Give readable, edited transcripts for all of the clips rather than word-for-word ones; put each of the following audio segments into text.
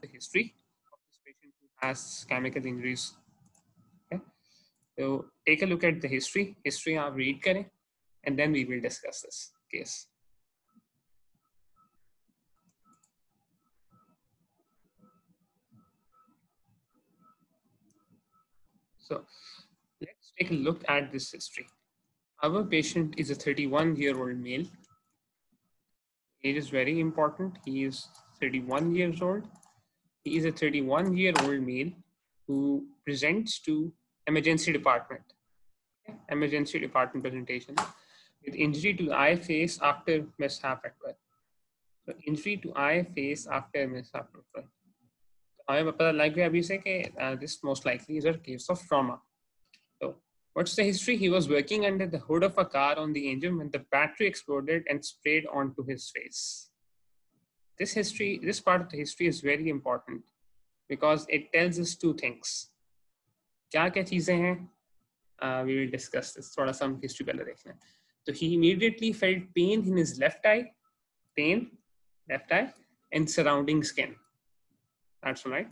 the history of this patient who has chemical injuries. Okay, so take a look at the history. History आप read करें, and then we will discuss this case. So let's take a look at this history. Our patient is a 31-year-old male. Age is very important. He is 31 years old. He is a 31-year-old male who presents to emergency department. Okay? Emergency department presentation with injury to eye face after mishap at birth. So injury to eye face after mishap at birth. हमें पता लग गया अभी से कि this most likely is a case of trauma. So what's the history? He was working under the hood of a car on the engine when the battery exploded and sprayed onto his face. This part of the history is very important because it tells us two things. क्या क्या चीजें हैं? We will discuss this. थोड़ा सा हम history पहले देख लें. So he immediately felt pain in his left eye, and surrounding skin. That's right.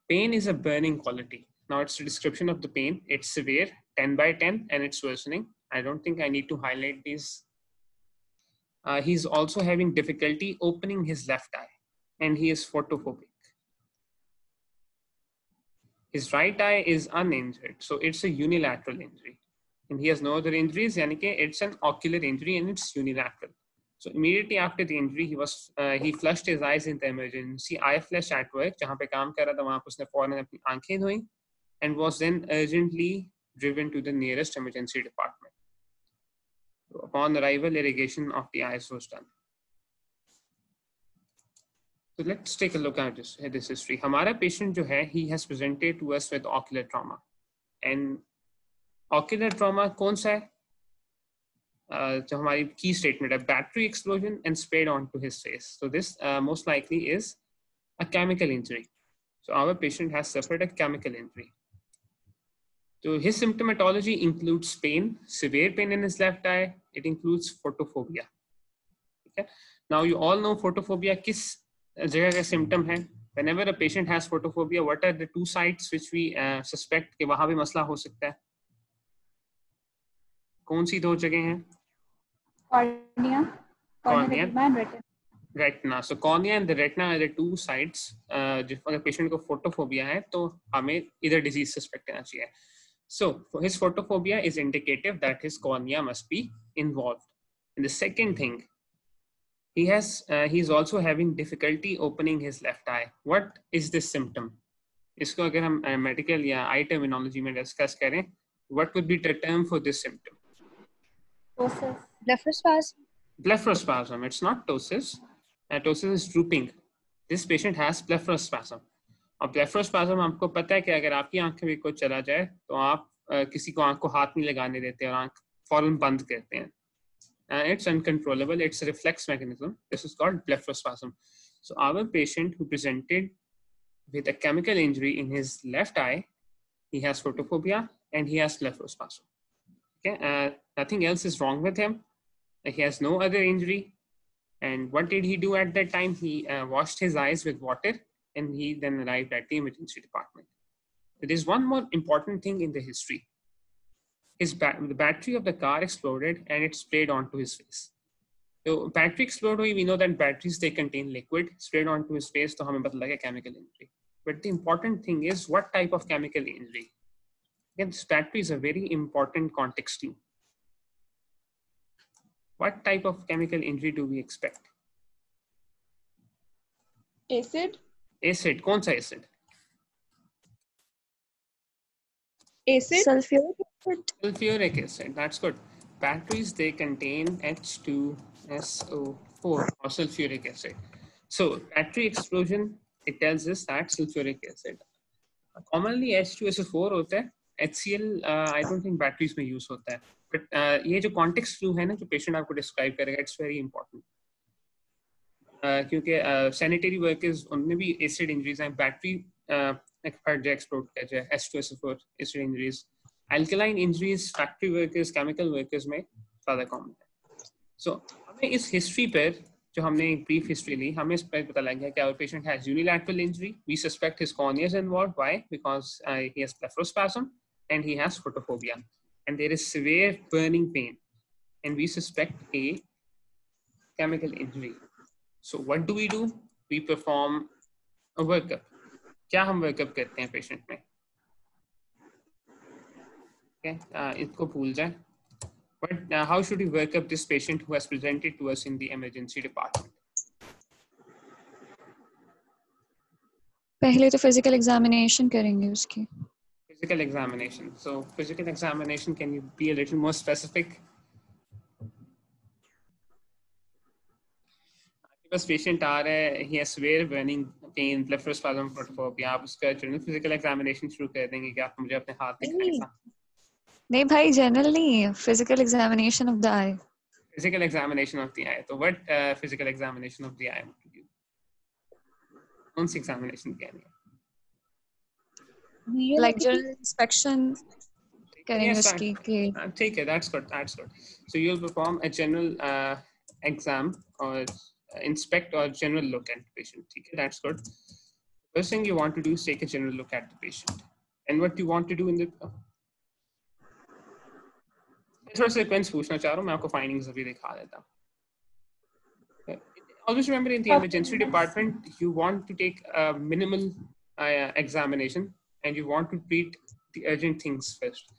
Pain is a burning quality. Now it's a description of the pain. It's severe, 10 by 10, and it's worsening. I don't think I need to highlight these. He's also having difficulty opening his left eye, and he is photophobic. His right eye is uninjured, so it's a unilateral injury. And he has no other injuries, yani कि it's an ocular injury and it's unilateral. So immediately after the injury, he flushed his eyes in the emergency eye flush at work, जहाँ पे काम कर रहा था वहाँ पे उसने फौरन अपनी आंखें धोई, and was then urgently driven to the nearest emergency department. So upon arrival, irrigation of the eyes was done. So let's take a look at this history. हमारा patient जो है, he has presented to us with ocular trauma, and ocular trauma कौन सा है? जो हमारी key statement है, battery explosion and sprayed onto his face. So this most likely is a chemical injury. So our patient has suffered a chemical injury. So his symptomatology includes pain, severe pain in his left eye. It includes photophobia. Okay. Now you all know photophobia किस जगह का symptom है. Whenever a patient has photophobia, what are the two sites which we suspect कि वहाँ भी मसला हो सकता है? कौन सी दो जगह हैं? Cornea and retina. Retina. So cornea and the retina are the two sites. जिस अगर patient को photophobia है, तो हमें इधर disease suspect करना चाहिए. So his photophobia is indicative that his cornea must be involved. And the second thing, he's also having difficulty opening his left eye. What is this symptom? इसको अगर हम medical या eye terminology में discuss करें, what would be the term for this symptom? Blepharospasm. Blepharospasm. It's not ptosis. Ptosis is drooping. This patient has blepharospasm. और blepharospasm आपको पता है कि अगर आपकी आंख में कुछ चला जाए तो आप किसी को आंख को हाथ नहीं लगाने देते और आंख फौरन बंद करते हैं. It's uncontrollable. It's a reflex mechanism. This is called blepharospasm. So our patient who presented with a chemical injury in his left eye, he has photophobia and he has blepharospasm. Okay, nothing else is wrong with him. He has no other injury. And what did he do at that time? He washed his eyes with water, and he then arrived at the emergency department. There's one more important thing in the history. The battery of the car exploded and it sprayed onto his face. So battery exploded, we know that batteries, they contain liquid, sprayed onto his face, so हमें पता लगा chemical injury. But the important thing is what type of chemical injury. Again, this battery is a very important context clue. What type of chemical injury do we expect? Acid. Acid. कौन सा acid? Acid. Sulfuric acid. Sulfuric acid. That's good. Batteries, they contain H2SO4 or sulfuric acid. So battery explosion, it tells us that sulfuric acid. Commonly H2SO4 होता है. HCl, I don't think batteries में use होता है. But ये जो context clue है ना, जो patient आपको describe करेगा, it's very important. क्योंकि sanitary workers उनमें भी acid injuries हैं. Battery explode कर जाए, H2SO4 acid injuries. Alkaline injuries, factory workers, chemical workers में ज़्यादा common है. So हमें इस history पर जो हमने एक ब्रीफ हिस्ट्री ली, हमें इस पर पता लग गया कि our patient has unilateral injury. We suspect his cornea is involved. Why? Because he has blepharospasm and he has photophobia, and there is severe burning pain, and we suspect a chemical injury. So what do? We perform a workup. क्या हम workup करते हैं patient में? इसको भूल जाए. But how should we work up this patient who has presented to us in the emergency department? पहले तो physical examination करेंगे उसकी. Physical examination. So physical examination, can you be a little more specific? बस patient आ रहा है, he has severe burning pain, blepharospasm, photophobia, आप उसका general physical examination शुरू कर देंगे कि आप मुझे अपने हाथ दिखाएगा. नहीं भाई, जनरल नहीं, physical examination of the eye. Physical examination of the eye. So what physical examination of the eye would you do? कौन सी examination करनी है? Like general inspection करेंगे Yes, उसकी कि take it. That's good. That's good. So you'll perform a general exam or inspect or general look at the patient. Okay, that's good. First thing you want to do is take a general look at the patient. And what you want to do in the थोड़ा sequence पूछना चाह रहा हूँ, मैं आपको findings अभी दिखा देता हूँ. Always remember, in the emergency department, you want to take a minimal examination and you want to treat the urgent things first.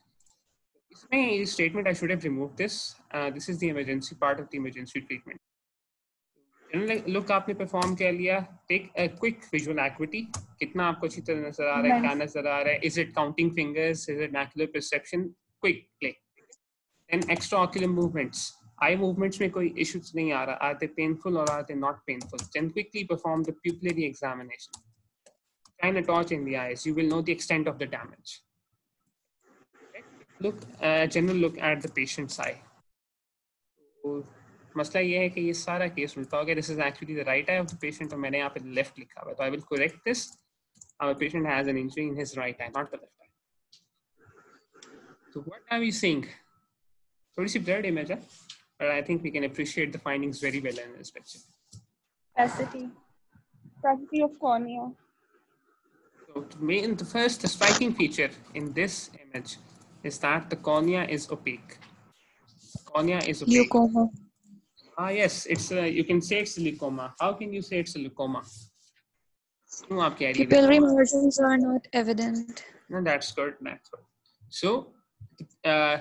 इसमें statement I should have removed this. This is the emergency part of the emergency treatment. General look आपने perform कर लिया. Take a quick visual acuity. कितना आपको अच्छी तरह नजर आ रहा है, क्या नजर आ रहा है? Is it counting fingers? Is it macular perception? Quick play. Then extraocular movements. Eye movements में कोई issues नहीं आ रहा. Are they painful or are they not painful? Then quickly perform the pupillary examination. Shine a torch in the eyes. You will know the extent of the damage. Look, general look at the patient's eye. तो मसला ये है कि ये सारा case उल्टा हो गया. This is actually the right eye of the patient और मैंने यहाँ पे left लिखा हुआ है. तो I will correct this. Our patient has an injury in his right eye, not the left eye. So what are we seeing? थोड़ी सी blurred image है, but I think we can appreciate the findings very well in this picture. opacity of cornea. So the striking feature in this image is that the cornea is opaque. Cornea is opaque. Glaucoma. Yes, it's you can say it's a leucoma. How can you say it's a leucoma? क्यों आप कह रही हैं? Pupillary margins are not evident. No, that's good. That's good. So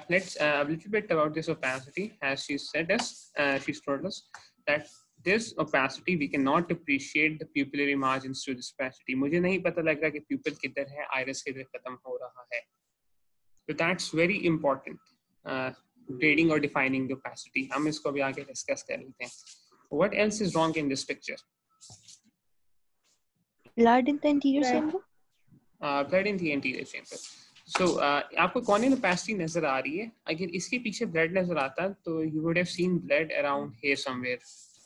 let's a little bit about this opacity. As she said us, she's told us that this opacity we cannot appreciate the pupillary margins to this opacity. मुझे नहीं पता लग रहा कि pupil किधर है, iris किधर खत्म हो रहा है. So that's very important. Grading or defining the opacity. हम इसको भी आगे discuss कर लेते हैं. What else is wrong in this picture? Blood in the anterior chamber. Blood in the anterior chamber. So आपको corneal opacity नजर आ रही है. अगर इसके पीछे blood नजर आता तो you would have seen blood around here somewhere.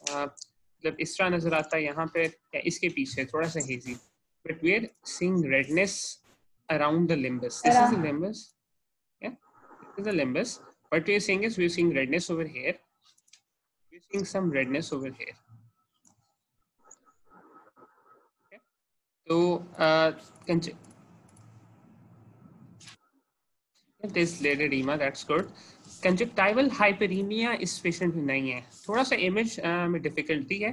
मतलब इस तरह नजर आता है यहाँ पे या इसके पीछे थोड़ा सा hazy. But we're seeing redness around the limbus. This is the limbus. Yeah, this is the limbus. What we're seeing is we're seeing redness over here. We're seeing some redness over here. Okay. So there's lid edema. That's good. Conjunctival hyperemia इस patient में नहीं है. थोड़ा सा image में difficulty है,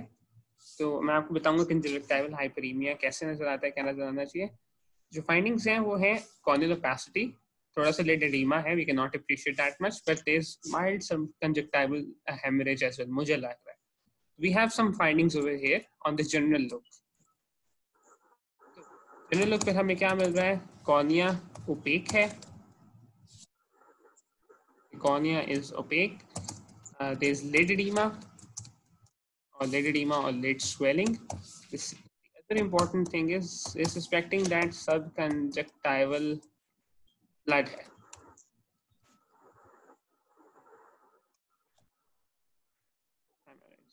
तो मैं आपको बताऊंगा conjunctival hyperemia कैसे नजर आता है, क्या नजर आना चाहिए. जो फाइंडिंग्स हैं वो है corneal opacity, थोड़ा सा lid edema है, we cannot appreciate that much, but there's mild some conjunctival hemorrhage as well. मुझे लग रहा है. We have some findings over here on the general look. General look पे हमें क्या मिल रहा है? Cornea opaque है. Cornea is opaque. There's lid edema or lid swelling. The other important thing is suspecting that subconjunctival blood है.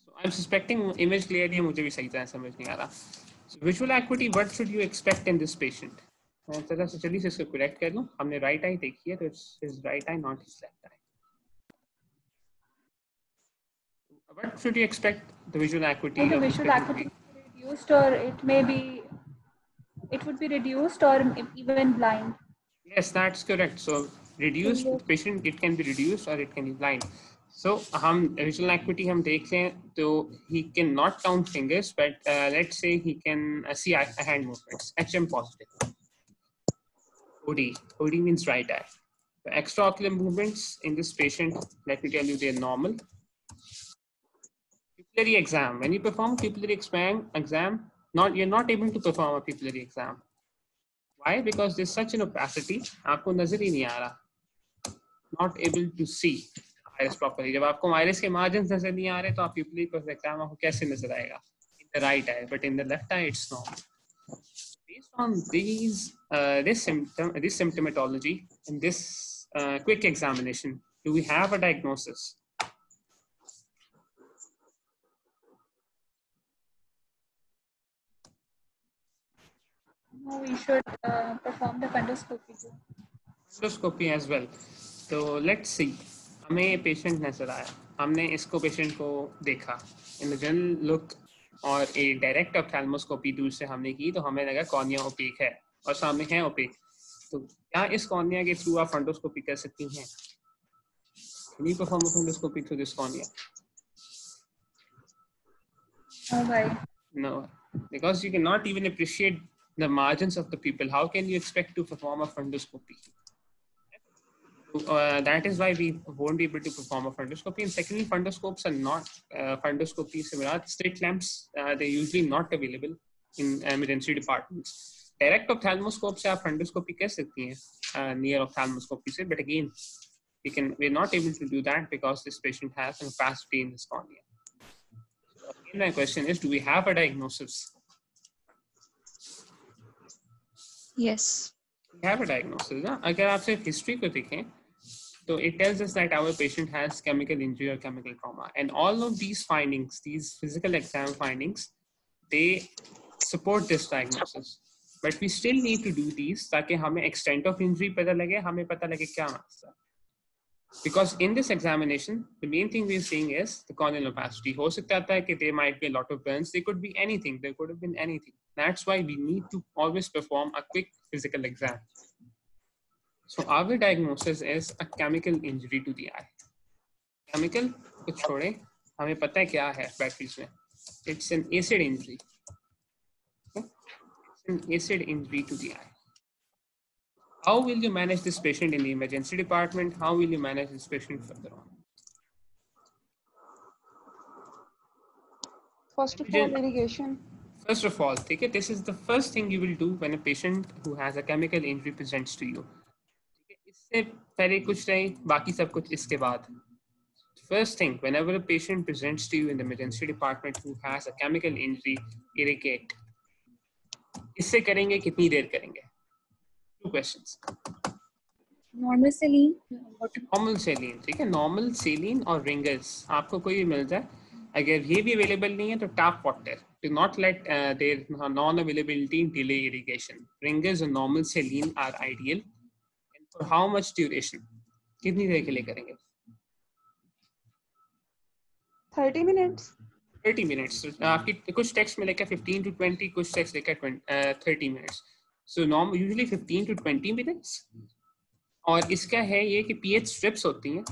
So I'm suspecting image clearly मुझे भी सही तरह समझ नहीं आ रहा. So visual acuity, what should you expect in this patient? मैं तरह से चलिए इसको correct कर लूँ. हमने right eye देखी है, तो it's his right eye, not his left eye. What should you expect the visual acuity And the of the visual patient to acuity be? will be reduced, or it would be reduced or even blind. Yes, that's correct. So reduced the patient, it can be reduced or it can be blind. So हम visual acuity हम देख लें तो he can not count fingers, but let's say he can see hand movements. HM positive. OD means right eye. The extraocular movements in this patient, let me tell you, they're normal. Pupillary exam. When you perform pupillary exam, you're not able to perform a pupillary exam. Why? Because there's such an opacity. आपको नजर ही नहीं आ रहा. Not able to see iris properly. जब आपको iris के margins नजर नहीं आ रहे तो आप pupillary exam आपको कैसे नजर आएगा? In the right eye, but in the left eye it's normal. Based on this symptomatology and this quick examination, do we have a diagnosis? No, we should perform the fundoscopy too. Fundoscopy as well. So let's see. हमें patient नजर आया, हमने इसको patient को देखा in the general look, और एक direct ophthalmoscopy दूर से हमने की तो हमें लगा कॉर्निया ओपेक है और सामने है ओपेक. तो क्या इस कॉर्निया के थ्रू आप फंडोस्कोपी कर सकती हैं? Can you perform a fundoscopy through this cornea? No, bhai. No, because you cannot even appreciate the margins of the pupil. How can you expect to perform a fundoscopy? That is why we won't be able to perform a fundoscopy. And secondly, fundoscopes are not fundoscopies. Slit lamps, they're usually not available in emergency departments. Direct ophthalmoscope से आप fundoscopy कर सकती हैं near ophthalmoscopy से, but again, we're not able to do that because this patient has an opacity in his cornea. So again, my question is, do we have a diagnosis? Yes. We have a diagnosis. ना? अगर आप सिर्फ history को देखें, so it tells us that our patient has chemical injury or chemical trauma. And all of these findings, these physical exam findings, they support this diagnosis. But we still need to do these ताकि हमें extent of injury पता लगे, हमें पता लगे क्या मसला. Because in this examination, the main thing we're seeing is the corneal opacity. हो सकता है कि there might be a lot of burns. They could be anything. There could have been anything. That's why we need to always perform a quick physical exam. So our diagnosis is a chemical injury to the eye. Chemical को छोड़े, हमें पता है क्या है batteries में. It's an acid injury. Okay? It's an acid injury to the eye. How will you manage this patient in the emergency department? How will you manage this patient further on? First of all, irrigation. First of all, okay, this is the first thing you will do when a patient who has a chemical injury presents to you. इससे पहले कुछ नहीं, बाकी सब कुछ इसके बाद. First thing, whenever a patient presents to you in the emergency department who has a chemical injury, irrigate. इससे करेंगे कितनी देर करेंगे? Two questions. Normal saline. Normal saline, ठीक है? Normal saline और ringers आपको कोई भी मिल जाए. अगर ये भी अवेलेबल नहीं है तो tap water. Do not let their non-availability delay irrigation. Ringers and normal saline are ideal. And for how much duration? कितनी देर के लिए करेंगे? 30 minutes. 30 minutes. So, आपकी कुछ टेक्स्ट में लिखा 15 to 20, कुछ टेक्स्ट लिखा 30 minutes. So normal usually 15 to 20 minutes. और इसका है ये कि pH strips होती हैं.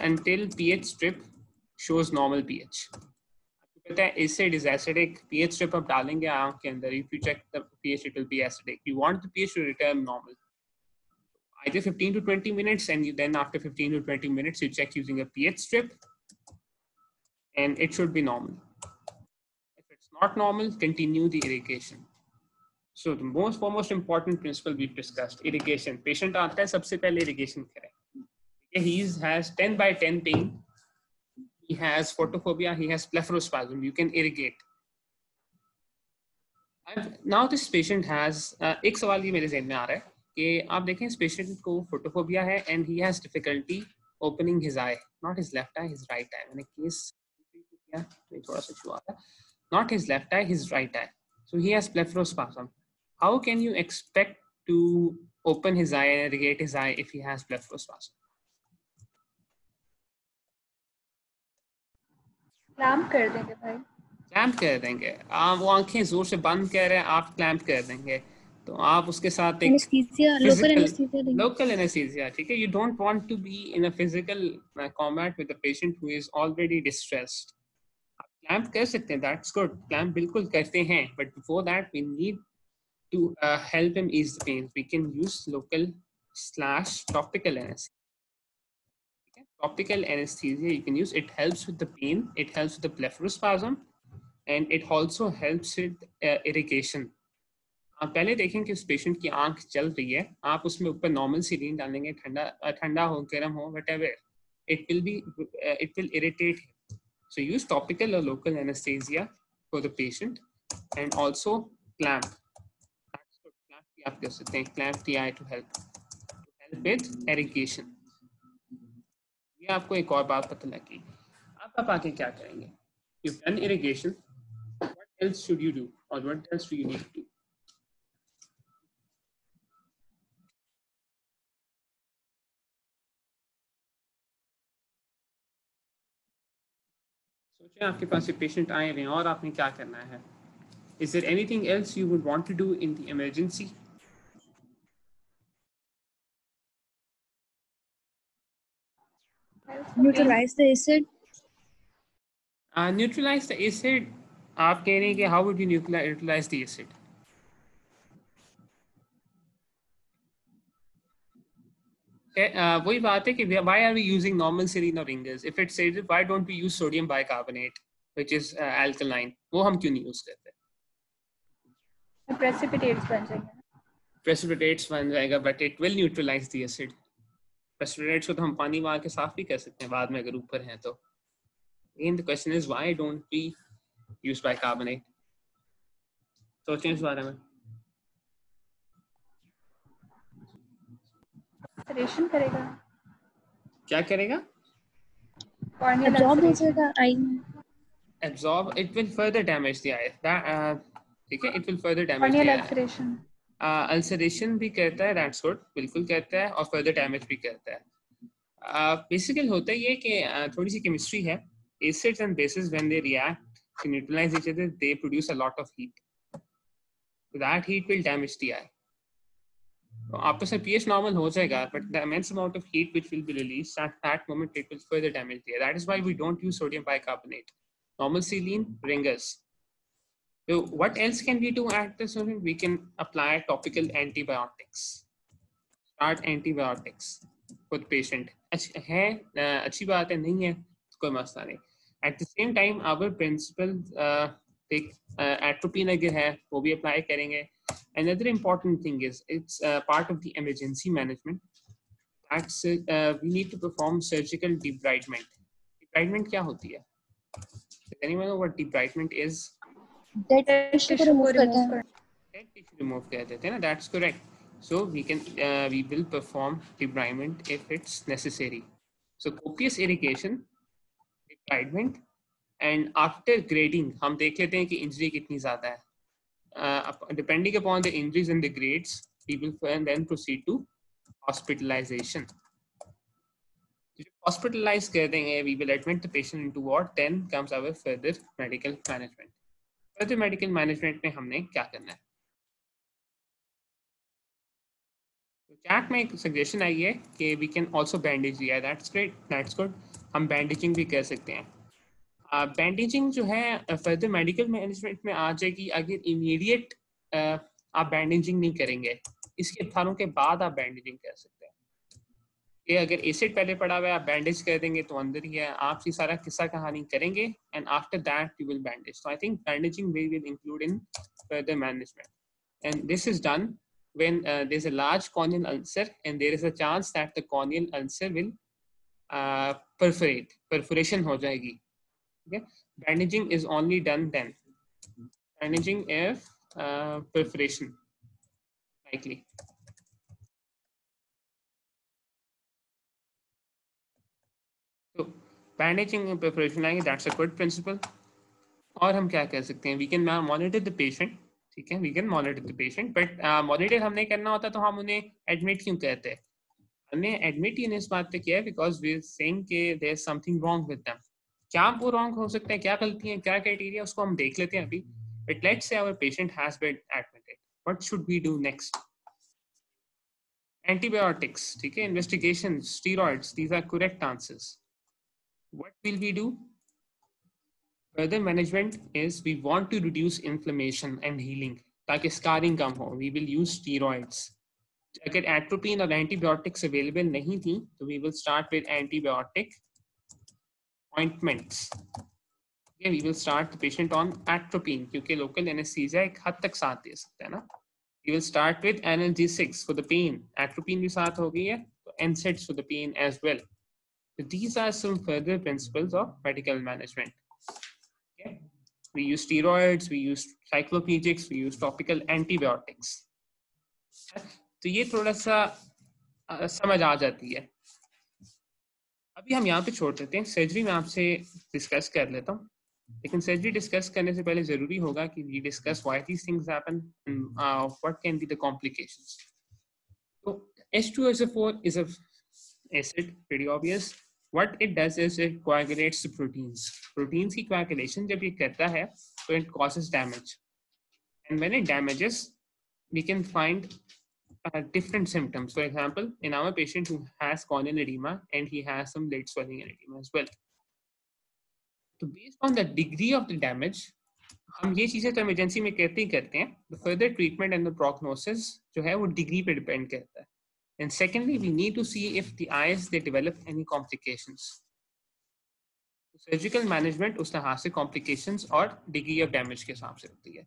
Until pH strip shows normal pH. आपको पता है acid is acidic. pH strip आप डालेंगे आंख के अंदर. If you check the pH, it will be acidic. You want the pH to return normal. Either 15 to 20 minutes, and then after 15 to 20 minutes, you check using a pH strip. And it should be normal. If it's not normal, continue the irrigation. So the most important principle we've discussed, irrigation. Patient आता है सबसे पहले irrigation करें. He has 10 by 10 pain. He has photophobia. He has blepharospasm. You can irrigate. Now this patient has एक सवाल ये मेरे ज़हन में आ रहा है कि आप देखें इस patient को photophobia है and he has difficulty opening his eye, not his left eye, his right eye. मैंने case थोड़ा सा छुआ था. Not his left eye, his right eye. So he has blepharospasm. How can you expect to open his eye and irrigate his eye if he has blepharospasm? Clamp कर देंगे भाई। Clamp कर देंगे, वो आंखें जोर से बंद कर रहे हैं, आप क्लैम्प कर देंगे, तो आप उसके साथ एक एनेस्थीसिया, लोकल फिजिकल एनेस्थीसिया देंगे। लोकल एनेस्थीसिया, ठीक है। You don't want to be in a physical combat with a patient who is already distressed. आप क्लैम्प कर सकते हैं, दैट्स गुड, क्लैम्प बिल्कुल करते हैं, but before that we need to help him ease the pain. We can use local slash topical anesthesia. Okay? Topical anesthesia you can use. It helps with the pain. It helps with the blepharospasm, and it also helps with irrigation. आप पहले देखें कि उस patient की आंख चल रही है, आप उसमें ऊपर नॉर्मल सिरीन डालेंगे, ठंडा हो, गर्म हो, whatever, it will irritate him. So use topical or local anesthesia for the patient, and also clamp. Clamp भी आप कर सकते हैं, clamp the eye to help with irrigation. ये आपको एक और बात पता लगी। अब आप आगे क्या करेंगे? You've done irrigation. What else should you do, or what else do you need to do? सोचिए आपके पास एक पेशेंट आए हुए हैं और आपने क्या करना है? Is there anything else you would want to do in the emergency? Neutralize the acid. Neutralize the acid. आप कह रहे हैं कि how would you neutralize the acid? वही बात है कि why are we using normal saline or ringers? If it's acidic, why don't we use sodium bicarbonate, which is alkaline? वो हम क्यों नहीं use करते? Precipitates बन जाएंगे। Precipitates बन जाएगा, but it will neutralize the acid. Precipitates को तो हम पानी मार के साफ भी कर सकते हैं बाद में अगर ऊपर हैं तो. Again, the question is why don't we use bicarbonate? सोचें इस बारे में. Ulceration करेगा। क्या करेगा? Corneal Absorb हो ulceration। जाएगा आई में। Absorb. It will further damage the eye. That ठीक है. It will further damage the Corneal eye. ulceration। Ulceration भी कहता है, दैट्स गुड, बिल्कुल कहता है, और फर्दर डैमेज भी कहता है। बेसिकली होता ये कि थोड़ी सी केमिस्ट्री है. Acids and bases when they react to neutralize each other, they produce a lot of heat. That heat will damage the eye. तो आपका से पीएच नॉर्मल हो जाएगा, but the immense amount of heat which will be released at that moment, it will further damage the eye. That is why we don't use sodium bicarbonate. Normal saline, ringers. So what else can we do at this moment? We can apply topical antibiotics. Start antibiotics for the patient. है अच्छी बात है, नहीं है कोई मसला नहीं. At the same time, our principal atropine अगर है वो भी apply करेंगे. Another important thing is it's part of the emergency management. That's we need to perform surgical debridement. Debridement क्या होती है? Does anyone know what debridement is? Dead tissue को remove करते हैं। Dead tissue remove कर देते हैं ना, that's correct. So we will perform debridement if it's necessary. So copious irrigation, debridement, and after grading हम देख लेते हैं कि इंजरी कितनी ज्यादा है. Depending upon the injuries and the grades, we will then proceed to hospitalization. Hospitalize कर देंगे, we will admit the patient into ward. Then comes our further medical management. Further medical management में हमने क्या करना है? तो चैट में एक सजेशन आई है कि वी कैन आल्सो बैंडेज दिया है. That's great, that's good. हम बैंडेजिंग भी कर सकते हैं. बैंडेजिंग जो है फर्दर मेडिकल मैनेजमेंट में आ जाएगी अगर इमीडिएट आप बैंडेजिंग नहीं करेंगे. इसके थारों के बाद आप बैंडेजिंग कर सकते हैं. ये अगर एसिड पहले पड़ा हुआ है, आप बैंडेज कर देंगे तो अंदर ही है. आप ये सारा किस्सा कहानी करेंगे and after that you will bandage. So I think bandaging we will include in further management. And this is done when there's a large corneal ulcer and there is a chance that the corneal ulcer will perforate. Perforation हो जाएगी. Okay? Bandaging is only done then. Bandaging if perforation likely. So bandaging and perforation आएंगे, that's a good principle. और हम क्या कर सकते हैं? We can monitor the patient. ठीक है, we can monitor the patient, but monitor हमने करना होता तो हम उन्हें admit क्यों कहते हैं? हमने admit ही इस बात पे किया है because we are saying कि there is something wrong with them. क्या वो रॉन्ग हो सकता है, क्या गलती है, क्या क्राइटेरिया, उसको हम देख लेते हैं अभी. But let's say our patient has been admitted, what should we do next? Antibiotics, ठीक है, investigations, steroids, these are correct answers. What will we do? Further management is we want to reduce inflammation and healing ताकि scarring कम हो. We will use steroids. अगर atropine और antibiotics available नहीं थी तो we will start with antibiotic ointments. Okay, we will start the patient on atropine क्योंकि local anesthesia एक हद तक साथ दे सकता है ना. We will start with analgesics for the pain. Atropine भी साथ हो गई है तो NSAIDs for the pain as well. So these are some further principles of medical management. Okay. We use steroids, we use cycloplegics, we use topical antibiotics. तो ये थोड़ा सा समझ आ जाती है. अभी हम यहाँ पे छोड़ देते हैं. सर्जरी में आपसे डिस्कस कर लेता हूँ, लेकिन सर्जरी डिस्कस करने से पहले जरूरी होगा कि we discuss why these things happen and what can be the complications. So H2SO4 is a acid, pretty obvious. What it does is it coagulates the proteins. Proteins की coagulation जब ये करता है तो it causes damage. And when it damages, we can find different symptoms. For example, in our patient who has corneal edema and he has some late swelling and edema as well. So based on the degree of the damage, हम ये चीजें तो emergency में करते ही करते हैं. The further treatment and the prognosis जो है वो डिग्री पे डिपेंड करता है. And secondly, we need to see if the eyes they develop any complications. Surgical management उस तरह से complications और degree of damage के हिसाब से होती है.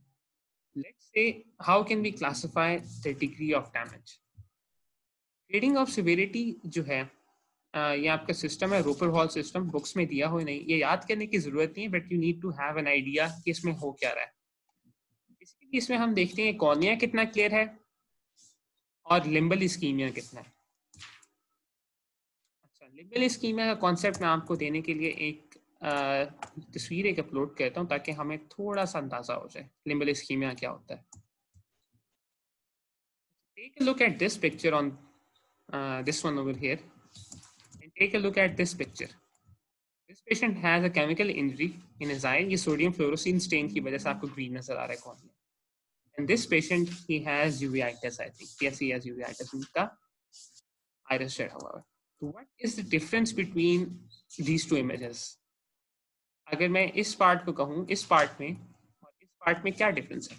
Let's say how can we classify the degree of damage? Grading of severity जो है ये आपका सिस्टम है, रोपर हॉल सिस्टम, बुक्स में दिया हो नहीं, ये याद करने की जरूरत नहीं है, but you need to have an idea कि इसमें हो क्या रहा है. इसके इसमें हम देखते हैं कॉर्निया कितना क्लियर है और लिम्बल इस्कीमिया कितना है. अच्छा, लिम्बल इस्कीमिया का कॉन्सेप्ट मैं आपको देने के लिए एक तस्वीर एक अपलोड करता हूँ ताकि हमें थोड़ा सा अंदाजा हो जाए लिम्बल इस्कीमिया क्या होता है. Take a look at this picture on this one over here. Take a look at this picture. This patient has a chemical injury in his eye. ये sodium fluorescein stain की वजह से आपको green नजर आ रहा है cornea. And this patient, he has uveitis, I think. Yes, he has uveitis. उनका iris red हुआ है. So what is the difference between these two images? अगर मैं इस part को कहूँ, इस part में और इस part में क्या difference है?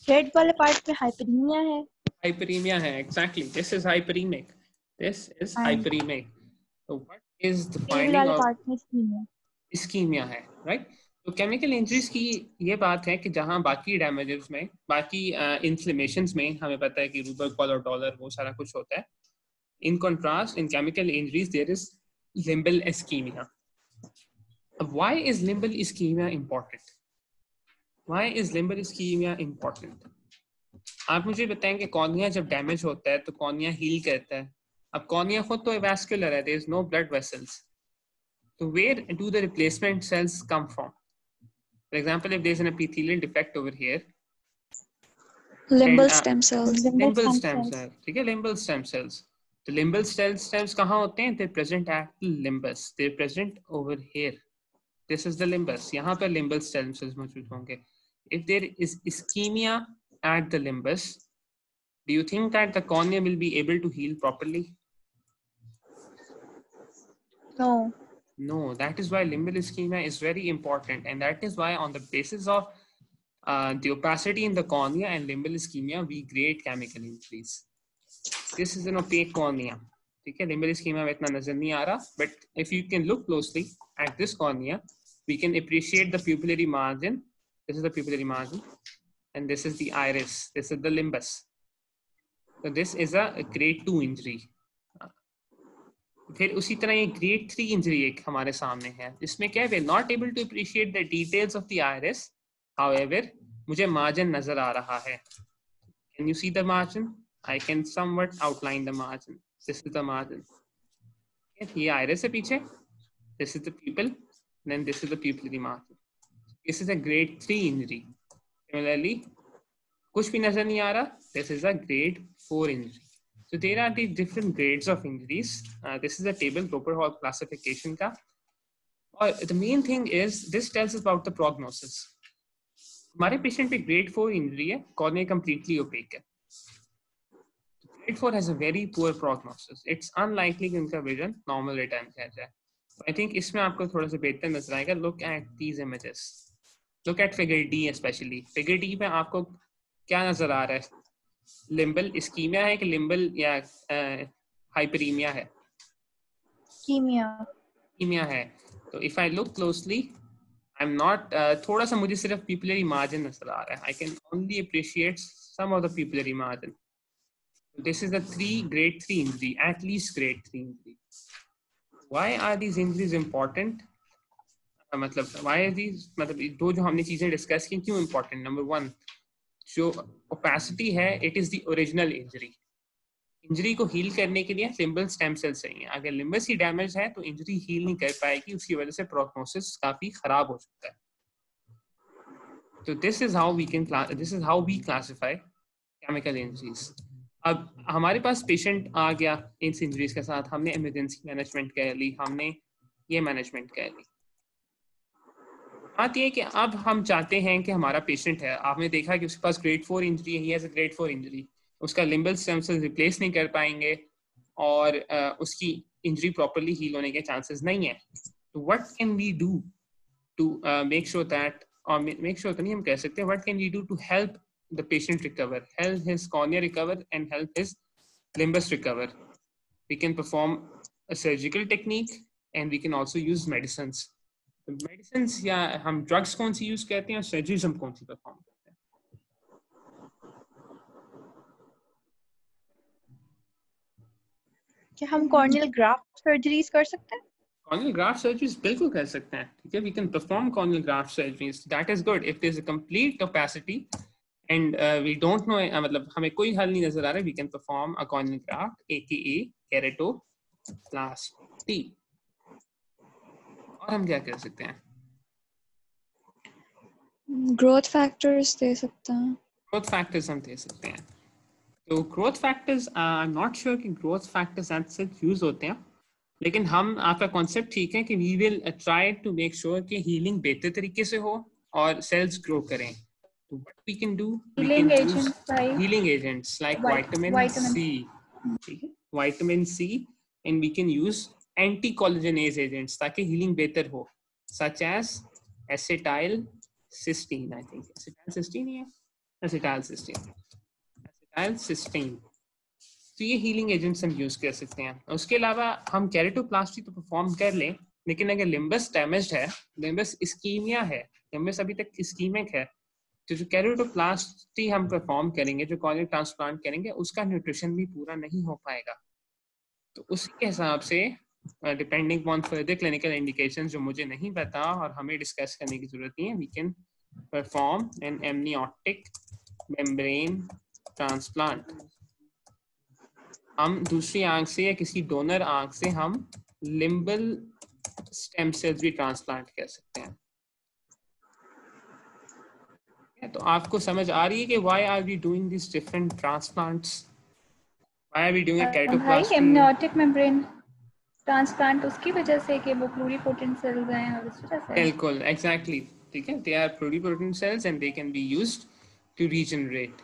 रेड वाले पार्ट में हाइपरीमिया है. Hyperemia है, exactly. This is hyperemic. This is hyperemic. So what is the finding of part में इस्कीमिया. इस्कीमिया है, right? तो केमिकल इंजरीज की ये बात है कि जहां बाकी डैमेजेस में, बाकी इन्फ्लेमेशंस में हमें पता है कि रूबर कॉलर डॉलर वो सारा कुछ होता है. In contrast, in chemical injuries, there is limbal ischemia. Why is limbal ischemia important? Why is limbal ischemia important? आप मुझे बताएं कि कॉर्निया जब डैमेज होता है तो कॉर्निया हील करता है. अब कॉर्निया खुद तो एवास्कुलर है, there is no blood vessels. So where do the replacement cells come from? For example, if there is an epithelial defect over here, Limbal then, stem cells. limbal stem cells, ठीक है, limbal stem cells. तो limbal cells कहाँ होते हैं? They're present at the limbus. They're present over here. This is the limbus. यहाँ पर limbal stem cells मौजूद होंगे. If there is ischemia at the limbus, do you think that the cornea will be able to heal properly? No. No, that is why limbal ischemia is very important, and that is why on the basis of the opacity in the cornea and limbal ischemia, we grade chemical injuries. This is an opaque cornea. ठीक है, limbal ischemia में इतना नजर नहीं आ रहा, but if you can look closely at this cornea, we can appreciate the pupillary margin. This is the pupillary margin, and this is the iris. This is the limbus. So this is a grade 2 injury. फिर उसी तरह ये grade 3 injury एक हमारे सामने है, इसमें क्या है, not able to appreciate the details of the iris, however मुझे मार्जिन नजर आ रहा है. Can you see the margin? I can somewhat outline the margin. This is the margin. ये आइरिस है पीछे, this is the pupil, then this is the pupillary margin. This is a grade 3 injury. Similarly कुछ भी नजर नहीं आ रहा, this is a grade 4 injury. So there are the different grades of injuries. This is a table, Roper Hall classification का. और the main thing is this tells us about the prognosis. हमारे patient पे grade 4 injury है, cornea completely opaque है. Grade 4 has a very poor prognosis. It's unlikely कि उनका vision normal return कर जाए. I think इसमें आपको थोड़ा सा बेहतर नजर आएगा. Look at these images. Look at figure D especially. Figure D पे आपको क्या नजर आ रहा है? लिम्बल इस्कीमिया है कि लिम्बल या हाइपरीमिया है? इस्कीमिया है. तो if I look closely, I am not, थोड़ा सा मुझे सिर्फ पिपुलरी मार्जिन नजर आ रहा है. I can only appreciate some of the pupillary margin. This is the grade 3 injury, at least grade 3 injury. Why are these injuries important? मतलब why are these, मतलब दो जो हमने चीजें डिस्कस की क्यों important? नंबर 1, जो ओपेसिटी है, it is the original injury. Injury को हील करने के लिए लिम्बल स्टेम सेल्स चाहिए. अगर लिम्बस ही डैमेज है तो इंजरी हील नहीं कर पाएगी, उसकी वजह से प्रोग्नोसिस काफी खराब हो सकता है. तो this is how we classify chemical injuries. अब हमारे पास पेशेंट आ गया इन इंजरीज के साथ, हमने इमरजेंसी मैनेजमेंट कर ली, हमने ये मैनेजमेंट कर ली. बात ये है कि अब हम चाहते हैं कि हमारा पेशेंट है, आपने देखा कि उसके पास grade 4 इंजरी है, he has a grade 4 injury, उसका लिम्बल स्टेम सेल्स रिप्लेस नहीं कर पाएंगे और उसकी इंजरी प्रॉपर्ली हील होने के चांसेस नहीं है. तो what can we do to make sure that, और मेक श्योर तो नहीं हम कह सकते, what can we do to help the patient recover, help his cornea recover and help his limbus recover? We can perform a surgical technique and we can also use medicines. Medicines या हम drugs कौन सी use करते हैं और surgeries हम कौन सी perform करते हैं? क्या हम कॉर्नियल ग्राफ्ट सर्जरीज कर सकते हैं? कॉर्नियल ग्राफ्ट सर्जरीज बिल्कुल कर सकते हैं. ठीक है, we can perform corneal graft surgeries. That is good if there is a complete capacity and we don't know, मतलब हमें कोई हल नहीं नजर आ रहा है. We can perform a corneal graft AKA keratoplasty. और हम क्या कर सकते हैं? ग्रोथ फैक्टर्स दे सकते हैं. ग्रोथ फैक्टर्स हम दे सकते हैं. तो growth factors, I am not sure कि growth factors as such use होते हैं, लेकिन हम, आपका कॉन्सेप्ट ठीक है कि we will try to make sure कि हीलिंग बेहतर तरीके से हो और सेल्स ग्रो करें. तो what we can do, we can use healing agents like vitamin C. ठीक है, vitamin C, and we can use anti collagenase agents ताकि हीलिंग बेहतर हो, such as acetylcysteine. I think acetylcysteine ही है, एसिटाइलसिस्टीन. तो ये हीलिंग एजेंट्स हम यूज कर सकते हैं. उसके अलावा हम केराटोप्लास्टी तो परफॉर्म कर लें, लेकिन अगर लिम्बस डैमेज्ड है, लिम्बस इस्कीमिया है, लिम्बस अभी तक इस्कीमिक है, तो जो केराटोप्लास्टी हम परफॉर्म करेंगे, जो कॉर्नियल ट्रांसप्लांट करेंगे, उसका न्यूट्रिशन भी पूरा नहीं हो पाएगा. तो उसी के हिसाब से depending on further clinical indications जो मुझे नहीं पता और हमें डिस्कस करने की जरूरत नहीं है, we can perform an amniotic membrane transplant. हम दूसरी आंख से या किसी डोनर आंख से हम लिम्बल स्टेम सेल्स भी ट्रांसप्लांट कर सकते हैं. तो आपको समझ आ रही है कि why are we doing these different transplants? Why are we doing a keratoplasty? Amniotic membrane transplant उसकी वजह से कि वो प्लूरिपोटेंट सेल्स हैं और इस वजह से. बिल्कुल, exactly. ठीक है, they are pluripotent cells and they can be used to regenerate.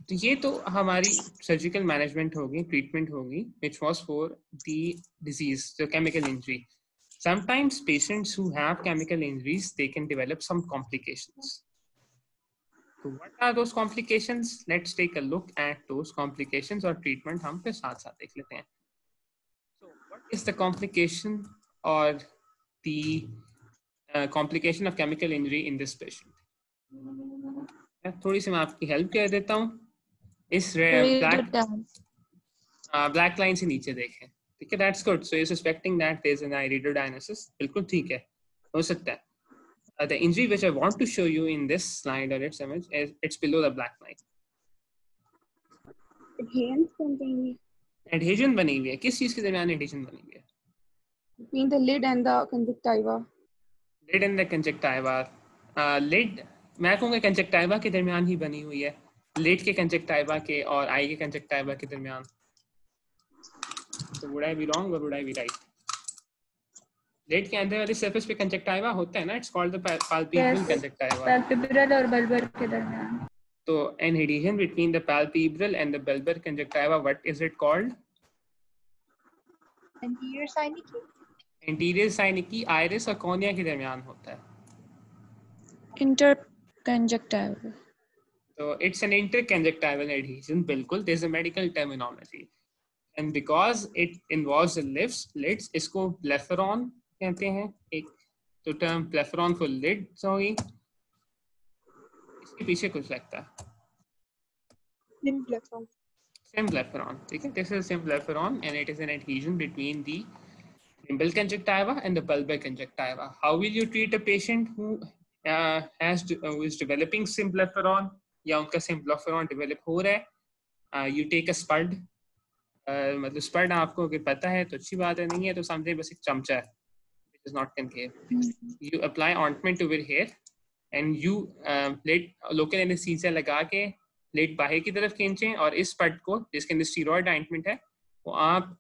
तो ये तो हमारी सर्जिकल मैनेजमेंट होगी, ट्रीटमेंट होगी, which was for the disease, the chemical injury. Sometimes patients who have chemical injuries, they can develop some complications. So what are those complications? Let's take a look at those complications और treatment हम फिर साथ साथ देख लेते हैं. So what is the complication or the complication of chemical injury in this patient? थोड़ी सी मैं आपकी हेल्प कर देता हूँ. इस ब्लैक लाइन से नीचे देखें. ठीक है, that's good. So you're suspecting that there's an iridodynosis. बिल्कुल ठीक है, हो सकता है. The injury which I want to show you in this slide or its image is it's below the black line. Adhesion बनी हुई है. किस चीज के दरमियान adhesion बनी हुई है? Between the lid and the conjunctiva. Lid and the conjunctiva. Lid, मैं कहूँगा conjunctiva के दरमियान ही बनी हुई है. Lid के conjunctiva के और eye के conjunctiva के दरमियान. So would I be wrong or would I be right? Lid के अंदर वाली सरफेस पे कंजक्टिवा होता है ना, it's called the palpebral conjunctiva. Palpebral और बल्बर के दरमियान. So an adhesion between the palpebral and the bulbar conjunctiva, what is it called? Anterior synecdoche. Anterior synecdoche iris और cornea के दरमियान होता है. Interconjunctival. So it's an interconjunctival adhesion. बिल्कुल, there's a medical terminology. And because it involves the lids, इसको blepharon कहते हैं. एक तो term blepharon for lids होगी. इसके पीछे कुछ लगता है. Symblepharon. Symblepharon. ठीक है, this is symblepharon and it is an adhesion between the limbal conjunctiva and the bulbar conjunctiva. How will you treat a patient who is developing symblepharon या उनका symblepharon develop हो रहा है? You take a spud. मतलब spurred आपको अगर पता है तो अच्छी बात है, नहीं है तो समझे बस एक चमचा है, which is not concave. You apply ointment over here and you let local anesthesia लगा के लेट बाहर की तरफ खींचें और इस स्पर्ड को जिसके अंदर स्टीरॉयड ऑइंटमेंट है वो आप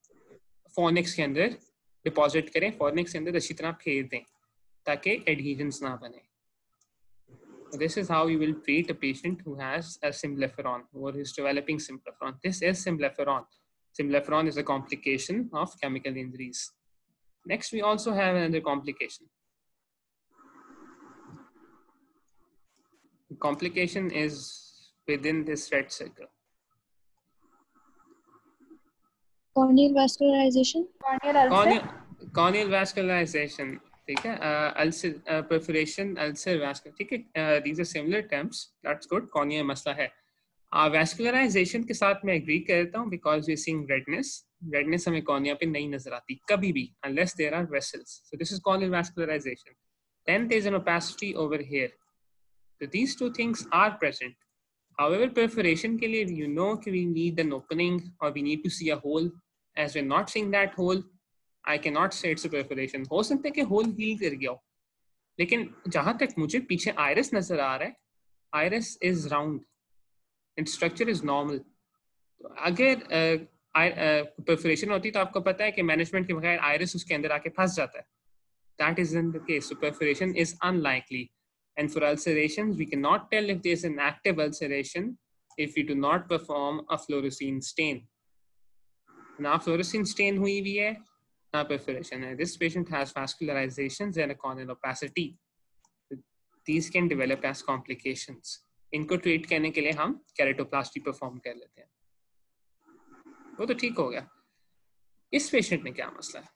फोनिक्स के अंदर डिपॉजिट करें, फोनिक्स के अंदर अच्छी तरह फेर दें ताकि एडहेजन्स ना बने. This is how you will treat a patient who has a symblepharon or is developing symblepharon. This is symblepharon. Symblepharon is a complication of chemical injuries. Next, we also have another complication. The complication is within this red circle. Corneal vascularization. Corneal vascularization. ठीक है, ulcer, perforation, ulcer, vascular. ठीक है, these are similar terms. That's good. Cornea मसला है. Vascularisation के साथ मैं agree करता हूँ बिकॉज वी सीइंग रेडनेस हमें कॉर्निया पे नहीं नजर आती कभी भी unless there are vessels. So this is corneal vascularization. Then there is an opacity over here. So these two things are present. However, perforation के लिए you know कि we need an opening or we need to see a hole. As we're not seeing that hole, I cannot say it's a perforation. हो सकता है कि hole heal कर गया हो, लेकिन जहाँ तक मुझे पीछे iris नजर आ रहा है, iris is round. And structure is normal. अगर perforation होती तो आपको पता है कि मैनेजमेंट के बगैर आयरिस उसके अंदर आके फंस जाता है. That isn't the case. So perforation is unlikely. And for ulcerations, we cannot tell if there's an active ulceration if we do not perform a fluorescein stain. Now fluorescein stain हुई भी है, ना perforation है. This patient has vascularizations and a corneal opacity. These can develop as complications. इनको treat करने के लिए हम केरेटोप्लास्टी परफॉर्म कर लेते हैं. वो तो ठीक हो गया. इस पेशेंट में क्या मसला है?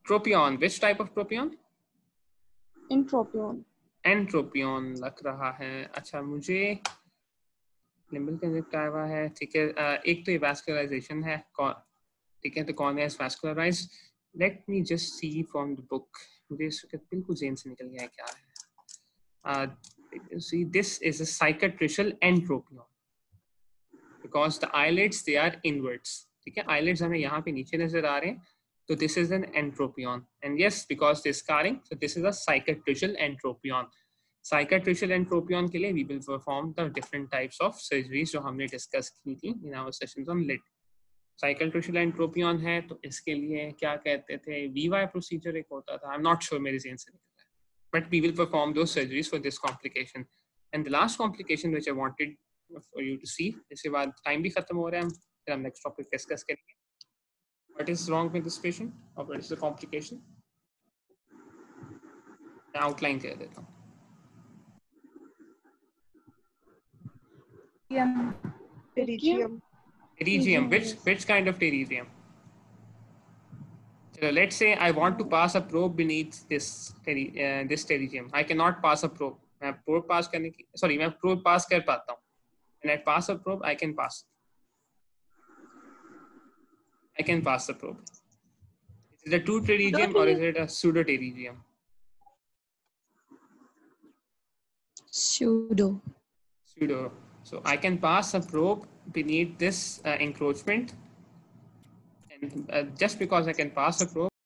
Tropion. Which type of tropion? Entropion लग रहा है. अच्छा, मुझे लिम्बल कंजक्टिवा है. ठीक है, एक तो ये वैस्कुलराइजेशन है. ठीक है, तो cornea is vascularized. Let me just see from the book. मुझे इसका बिल्कुल ज़हन से निकल गया है क्या है. See, this is a cicatricial entropion because the eyelids they are inwards. ठीक है, eyelids हमें यहाँ पे नीचे नजर आ रहे हैं, तो this is an entropion. And yes, because this scarring, so this is a cicatricial entropion. Cicatricial entropion के लिए we will perform the different types of surgeries जो हमने discuss की थी in our sessions on lid. Cycle entropion है तो इसके लिए क्या कहते थे, VY प्रोसीजर एक होता था. आई एम नॉट श्योर, मेरे ज़हन से निकल रहा है, बट वी विल परफॉर्म दो surgeries for this complication. And the last complication which I wanted for you to see, इसके बाद टाइम भी खत्म हो रहा है, फिर हम नेक्स्ट टॉपिक डिस्कस करेंगे. What is wrong with this patient और व्हाट इज द कॉम्प्लिकेशन. मैं आउटलाइन कर देता हूँ. Pterygium. Which kind of pterygium? So let's say I want to pass a probe beneath this pterygium. I cannot pass a probe. मैं probe pass करने की, sorry, मैं probe pass कर पाता हूँ. When I pass a probe, I can pass. I can pass the probe. Is it a true pterygium or is it a pseudo pterygium? Pseudo. So I can pass a probe beneath this encroachment, and just because I can pass a probe